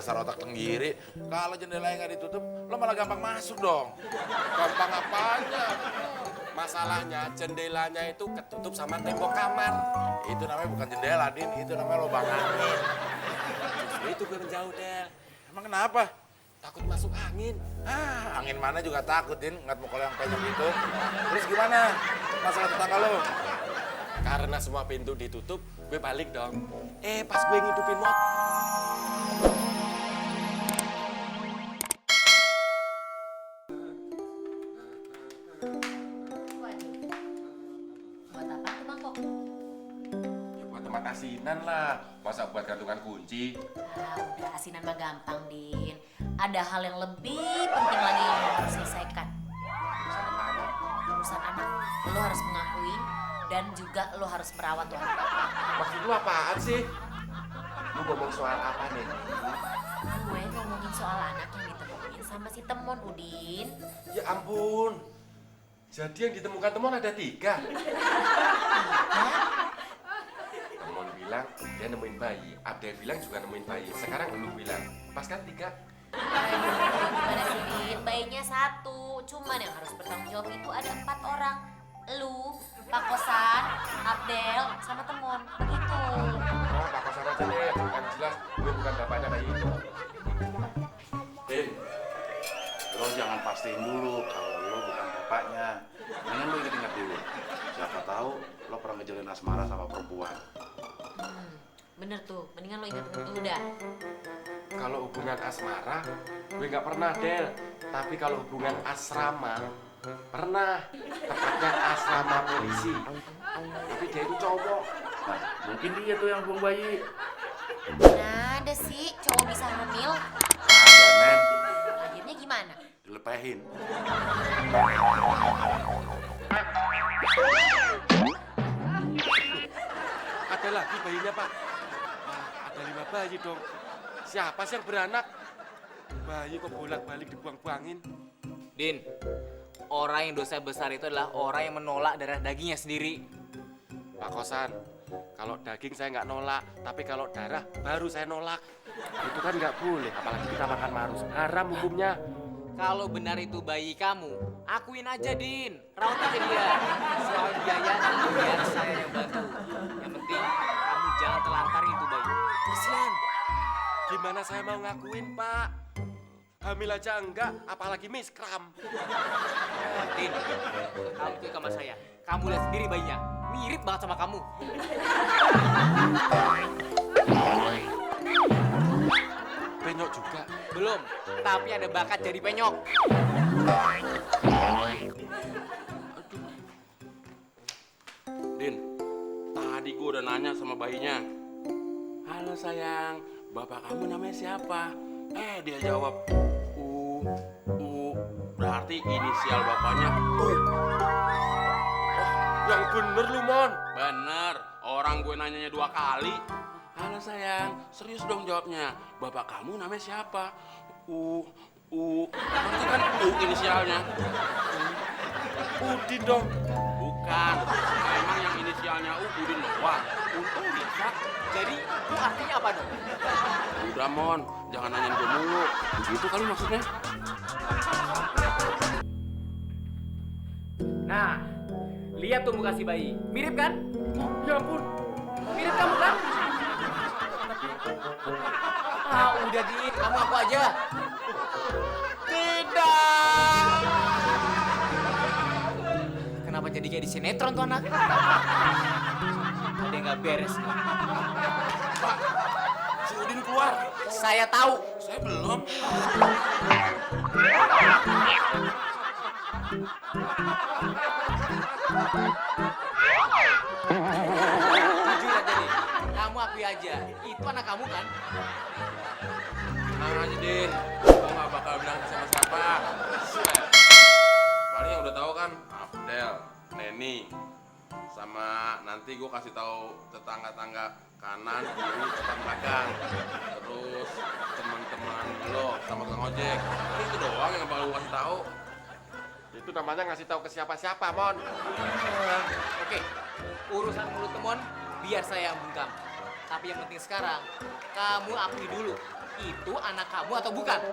dasar otak tenggiri. Kalau jendelanya nggak ditutup, lo malah gampang masuk dong. Gampang apanya? Masalahnya jendelanya itu ketutup sama tembok kamar. Itu namanya bukan jendela, Din. Itu namanya lubang angin. Justru itu gue menjauh, Del. Emang kenapa? Takut masuk angin. Angin mana juga takut, Din. Ngeliat muka lo yang penyok itu. Terus gimana masalah tetangga lo? Karena semua pintu ditutup, gue balik dong. Pas gue ngidupin motor. Waduh, buat apa tuh mangkok? Ya buat tempat asinan lah. Masa buat gantungan kunci? Udah asinan mah gampang, Din. Ada hal yang lebih penting lagi yang lo harus selesaikan. Urusan anak. Lo harus mengakui dan juga lo harus merawat tuh anak. Maksud lu apaan sih? Lu ngomong soal apa nih? Gue ngomongin soal anak yang ditemuin sama si Temon, Udin. Ya ampun. Jadi yang ditemukan Temon ada 3. Temon bilang dia nemuin bayi. Abdel bilang juga nemuin bayi. Sekarang lu bilang. Pas kan 3? Gimana sih, Din? Bayinya 1. Cuman yang harus bertanggung jawab itu ada 4 orang. Lu, Pak Kosan, Abdel, sama Temon. Begitu. Oh, Pak Kosan aja deh. Kan jelas gue bukan bapaknya bayi itu. Din, lo jangan pastiin dulu kalau lo bukan bapaknya. Mendingan lo inget-inget dulu. Siapa tahu lo pernah ngejalin asmara sama perempuan. Bener tuh, mendingan lo ingat dulu dah. Kalau hubungan asmara, gue nggak pernah, Del. Tapi kalau hubungan asrama, pernah. Tepatnya asrama polisi. Tapi dia itu cowok. Nah, mungkin dia tuh yang buang bayi. Mana ada sih cowok bisa hamil? Ada, men. Lahirnya gimana? Dilepehin. Ada lagi bayinya, Pak. Wah, ada 5 bayi dong. Siapa sih yang beranak? Bayi kok bolak-balik dibuang-buangin? Din, orang yang dosa besar itu adalah orang yang menolak darah dagingnya sendiri. Pak Kosan, kalau daging saya nggak nolak, tapi kalau darah baru saya nolak. Itu kan nggak boleh, apalagi kita makan marus. Haram hukumnya. Kalau benar itu bayi kamu, akuin aja, Din. Rawat aja dia. Soal biaya nanti biar saya yang bantu. Yang penting kamu jangan telantarin itu bayi. Kasihan. Gimana saya mau ngakuin, Pak? Hamil aja enggak, apalagi miskram. Din, kamu ke kamar saya. Kamu lihat sendiri bayinya. Mirip banget sama kamu. Penyok juga. Belum, tapi ada bakat jadi penyok. Din, tadi gue udah nanya sama bayinya. Halo sayang, bapak kamu namanya siapa? Dia jawab, berarti inisial bapaknya U. Yang bener lu, Mon. Bener, orang gue nanyanya 2 kali. Halo sayang, serius dong jawabnya. Bapak kamu namanya siapa? Berarti kan U inisialnya. Udin dong. Bukan, emang yang inisialnya U Udin doang. Untung bisa. Jadi, itu artinya apa dong? Udah Mon, jangan nanyain gue mulu. Begitu kali maksudnya. Nah, lihat tuh muka si bayi. Mirip kan? Ya ampun. Mirip kamu kan? Udah Din, kamu aku aja. Tidak. Kenapa jadi kayak di sinetron tuh anak? Ada yang nggak beres nih. Pak, si Udin keluar. Saya tahu. Saya belum. Jujur aja nih, kamu akui aja. Itu anak kamu kan? Tenang aja, Din. Gue gak bakal bilang ke siapa-siapa. Paling yang udah tahu kan Abdel, Neni, sama nanti gue kasih tahu tetangga-tangga kanan, kiri, depan, belakang. Terus teman-teman lo sama tukang ojek. Itu doang yang bakal gue kasih tahu. Itu namanya ngasih tahu ke siapa-siapa, Mon. Oke, urusan mulut temon biar saya yang bungkam. Tapi yang penting sekarang, kamu akui dulu, itu anak kamu atau bukan?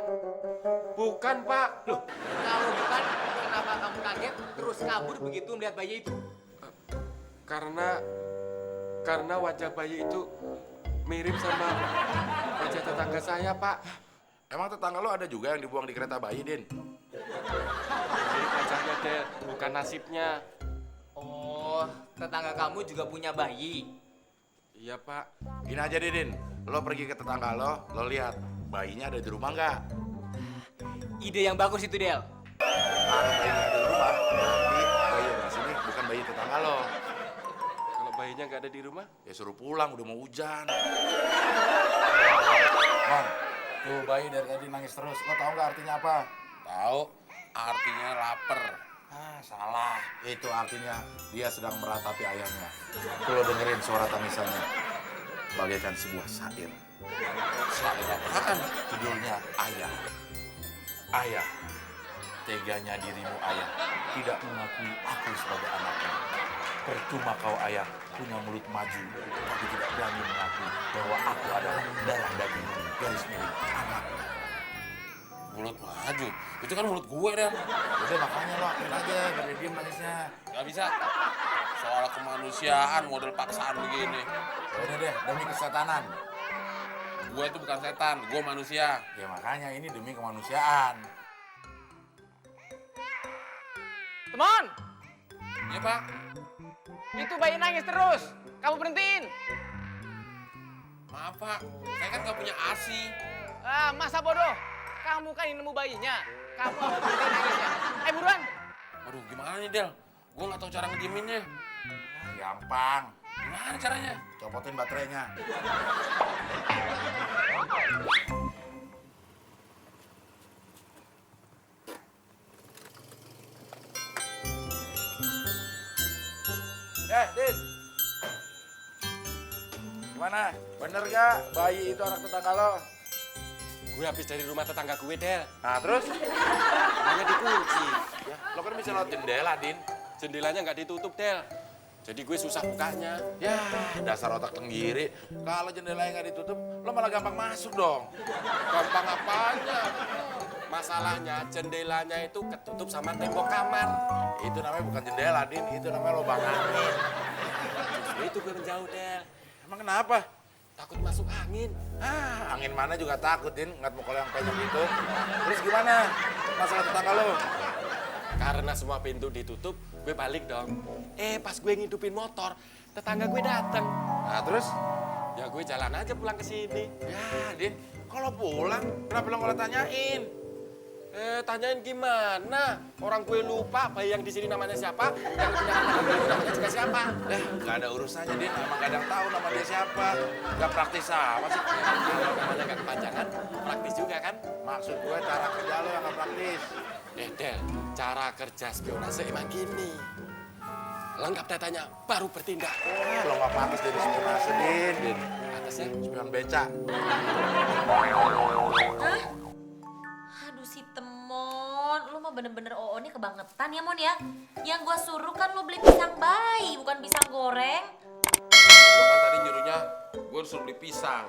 Bukan, Pak. Loh, kalau bukan, kenapa kamu kaget terus kabur begitu melihat bayi itu? Karena wajah bayi itu mirip sama wajah tetangga saya, Pak. Emang tetangga lo ada juga yang dibuang di kereta bayi, Din? Mirip wajahnya, Del, bukan nasibnya. Oh, tetangga kamu juga punya bayi. Iya, Pak. Gini aja deh, Din. Lo pergi ke tetangga lo lihat bayinya ada di rumah nggak? Ide yang bagus itu, Del. Kalau bayinya ada di rumah, nanti bayi yang di sini bukan bayi tetangga lo. Kalau bayinya nggak ada di rumah? Ya suruh pulang, udah mau hujan. Bang, tuh bayi dari tadi nangis terus. Lo tau nggak artinya apa? Tahu, artinya lapar. Ah, salah. Itu artinya dia sedang meratapi ayahnya. Tuh lo dengerin suara tangisannya. Bagaikan sebuah syair. Syair apaan? Judulnya Ayah. Ayah, teganya dirimu ayah tidak mengakui aku sebagai anaknya. Percuma kau ayah punya mulut maju, tapi tidak berani mengakui bahwa aku adalah darah dagingmu, garis milik anaknya. Mulut maju. Itu kan mulut gue, Dan. Udah makanya lo akuin aja, biar dia diem nangisnya. Gak bisa. Soal kemanusiaan model paksaan begini. Udah deh, demi kesetanan. Gue itu bukan setan, gue manusia. Ya makanya ini demi kemanusiaan. Teman, Iya, Pak. itu bayi nangis terus. Kamu berhentiin. Maaf, Pak. Saya kan gak punya ASI. Ah, masa bodoh? Kamu kan yang nemu bayinya. Kamu harus berhentiin nangisnya. Buruan. Aduh, gimana nih, Del? Gue gak tahu cara ngedieminnya. Gampang. Gimana caranya? Copotin baterainya. Din. Gimana? Bener gak bayi itu anak tetangga lo? Gue habis dari rumah tetangga gue, Del. Nah, terus? Rumahnya dikunci. Ya, lo kan bisa lewat jendela, Din. Jendelanya nggak ditutup, Del. Jadi gue susah bukanya. Ya, dasar otak tenggiri. Kalau jendelanya nggak ditutup, lo malah gampang masuk dong. Gampang apanya? Masalahnya jendelanya itu ketutup sama tembok kamar. Itu namanya bukan jendela, Din. Itu namanya lubang angin. Justru itu gue menjauh, Del. Emang kenapa? Takut masuk angin. Ah, angin mana juga takut, Din. Ngeliat muka lo yang penyok itu. Terus gimana masalah tetangga lo? Karena semua pintu ditutup, gue balik dong. Pas gue ngidupin motor, tetangga gue datang. Nah, terus? Ya gue jalan aja pulang ke sini. Ya, Din. Kalau pulang, kenapa lo nggak tanyain? Tanyain gimana? Orang gue lupa bayi yang di sini namanya siapa, yang punya anak gue namanya juga siapa. Nggak ada urusannya, Din. Emang nggak ada yang tahu nama dia siapa. Nggak praktis sama sih. Kalau namanya gak kepanjangan, praktis juga kan? Maksud gue cara kerja lo yang nggak praktis. Del, cara kerja spionase emang gini. Lengkap datanya, baru bertindak. Lo nggak pantas jadi spionase, Din. Atasnya, Spion beca. Hah? Aduh si Temon, lu mah bener-bener OO-nya kebangetan ya Mon ya. Yang gua suruh kan lu beli pisang bayi, bukan pisang goreng. Lu kan tadi nyuruhnya gue suruh beli pisang.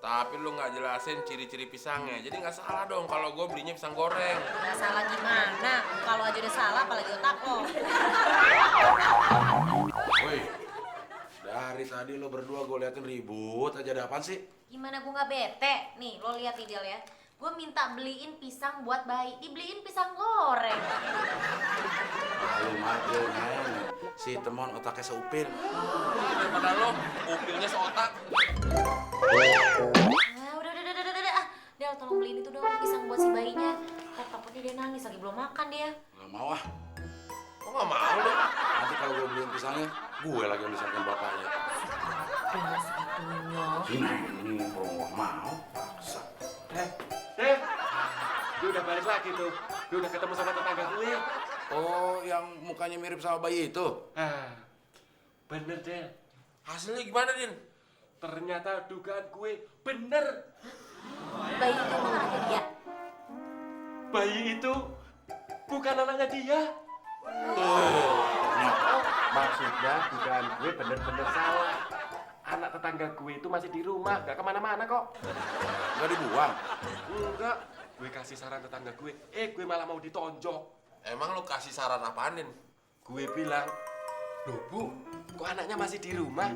Tapi lu nggak jelasin ciri-ciri pisangnya. Jadi nggak salah dong kalau gue belinya pisang goreng. Gak salah gimana, kalau aja udah salah apalagi otak lo. Woi, dari tadi lo berdua gue liatin ribut aja, ada apaan sih? Gimana gua gak bete? Nih lo lihat nih Del ya. Gue minta beliin pisang buat bayi, dibeliin pisang goreng. Malu, men. Si Temon otaknya seupil. Daripada lo upilnya seotak. Nah, udah. Ah, Del tolong beliin itu dong pisang buat si bayinya. Takutnya dia nangis lagi belum makan dia. Gak mau ah. Kok nggak mau deh? Nanti kalau gue beliin pisangnya, gue lagi yang disangkin bapaknya. Dengan segitunya. Ini kalau gak mau, paksa. Del, gue udah balik lagi tuh. Gue udah ketemu sama tetangga gue. Oh, yang mukanya mirip sama bayi itu? Bener, Del. Hasilnya gimana, Din? Ternyata dugaan gue bener. Bayi itu emang anaknya dia. Bayi itu bukan anaknya dia. Tuh. Maksudnya dugaan gue bener-bener salah. anak tetangga gue itu masih di rumah, gak kemana-mana kok. Nggak dibuang. Enggak, gue kasih saran tetangga gue, gue malah mau ditonjok. Emang lu kasih saran apaan, Din? Gue bilang, loh Bu, kok anaknya masih di rumah?